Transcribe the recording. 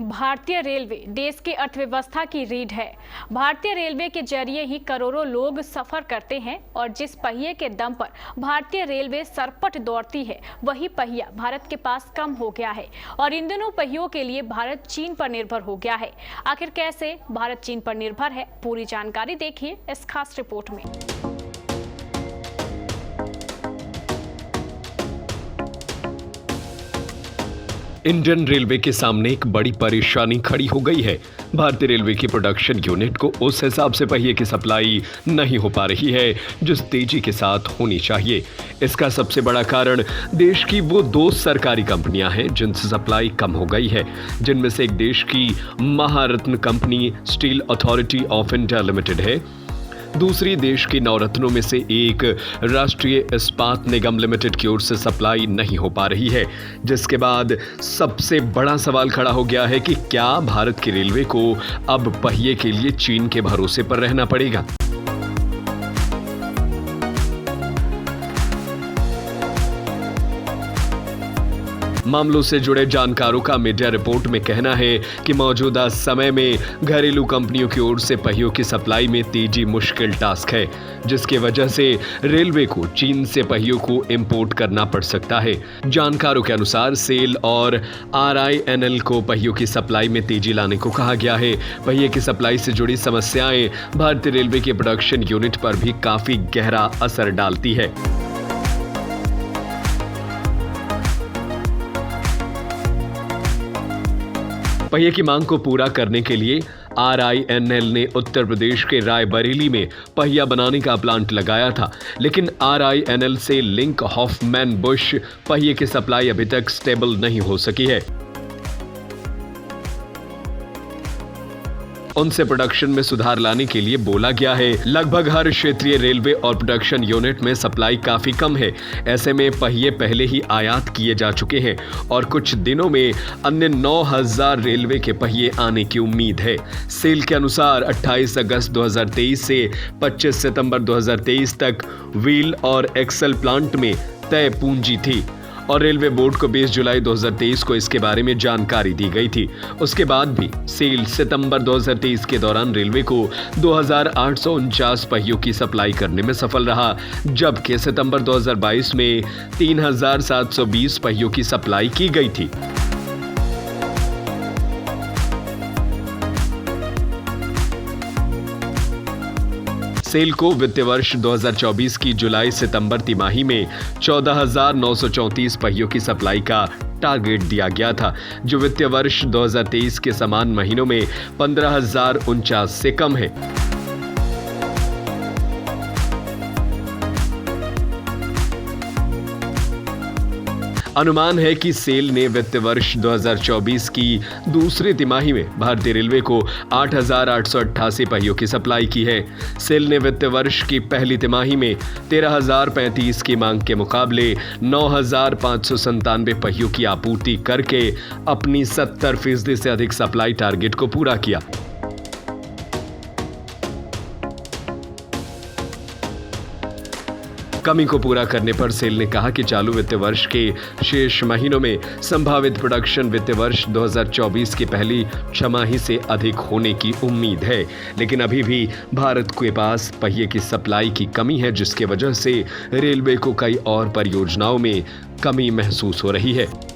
भारतीय रेलवे देश की अर्थव्यवस्था की रीढ़ है। भारतीय रेलवे के जरिए ही करोड़ों लोग सफर करते हैं और जिस पहिए के दम पर भारतीय रेलवे सरपट दौड़ती है, वही पहिया भारत के पास कम हो गया है और इन दोनों पहियों के लिए भारत चीन पर निर्भर हो गया है। आखिर कैसे भारत चीन पर निर्भर है, पूरी जानकारी देखिए इस खास रिपोर्ट में। इंडियन रेलवे के सामने एक बड़ी परेशानी खड़ी हो गई है। भारतीय रेलवे की प्रोडक्शन यूनिट को उस हिसाब से पहिए की सप्लाई नहीं हो पा रही है जिस तेजी के साथ होनी चाहिए। इसका सबसे बड़ा कारण देश की वो दो सरकारी कंपनियां हैं जिनसे सप्लाई कम हो गई है, जिनमें से एक देश की Maharatna company steel authority of India limited है, दूसरी देश की नवरत्नों में से एक राष्ट्रीय इस्पात निगम लिमिटेड की ओर से सप्लाई नहीं हो पा रही है। जिसके बाद सबसे बड़ा सवाल खड़ा हो गया है कि क्या भारत की रेलवे को अब पहिए के लिए चीन के भरोसे पर रहना पड़ेगा। मामलों से जुड़े जानकारों का मीडिया रिपोर्ट में कहना है कि मौजूदा समय में घरेलू कंपनियों की ओर से पहियों की सप्लाई में तेजी मुश्किल टास्क है, जिसकी वजह से रेलवे को चीन से पहियों को इंपोर्ट करना पड़ सकता है। जानकारों के अनुसार सेल और RINL को पहियों की सप्लाई में तेजी लाने को कहा गया है। पहिए की सप्लाई से जुड़ी समस्याएं भारतीय रेलवे के प्रोडक्शन यूनिट पर भी काफी गहरा असर डालती है। पहिए की मांग को पूरा करने के लिए RINL ने उत्तर प्रदेश के रायबरेली में पहिया बनाने का प्लांट लगाया था, लेकिन RINL से लिंक हॉफमैन बुश पहिए की सप्लाई अभी तक स्टेबल नहीं हो सकी है। उनसे प्रोडक्शन में सुधार लाने के लिए बोला गया है। लगभग हर क्षेत्रीय रेलवे और प्रोडक्शन यूनिट में सप्लाई काफी कम है। ऐसे में पहिए पहले ही आयात किए जा चुके हैं और कुछ दिनों में अन्य 9000 रेलवे के पहिए आने की उम्मीद है। सेल के अनुसार 28 अगस्त 2023 से 25 सितंबर 2023 तक व्हील और एक्सल प्लांट में तय पूंजी थी और रेलवे बोर्ड को 20 जुलाई 2023 को इसके बारे में जानकारी दी गई थी। उसके बाद भी सेल सितंबर 2023 के दौरान रेलवे को 2849 पहियों की सप्लाई करने में सफल रहा, जबकि सितंबर 2022 में 3720 पहियों की सप्लाई की गई थी। सेल को वित्तीय वर्ष 2024 की जुलाई सितंबर तिमाही में 14,934 पहियों की सप्लाई का टारगेट दिया गया था, जो वित्तीय वर्ष 2023 के समान महीनों में 15,049 से कम है। अनुमान है कि सेल ने वित्तीय वर्ष 2024 की दूसरी तिमाही में भारतीय रेलवे को 8,888 पहियों की सप्लाई की है। सेल ने वित्तीय वर्ष की पहली तिमाही में 13,035 की मांग के मुकाबले 9,597 पहियों की आपूर्ति करके अपनी 70% से अधिक सप्लाई टारगेट को पूरा किया। कमी को पूरा करने पर सेल ने कहा कि चालू वित्तीय वर्ष के शेष महीनों में संभावित प्रोडक्शन वित्तीय वर्ष 2024 की पहली छमाही से अधिक होने की उम्मीद है, लेकिन अभी भी भारत के पास पहिए की सप्लाई की कमी है, जिसकी वजह से रेलवे को कई और परियोजनाओं में कमी महसूस हो रही है।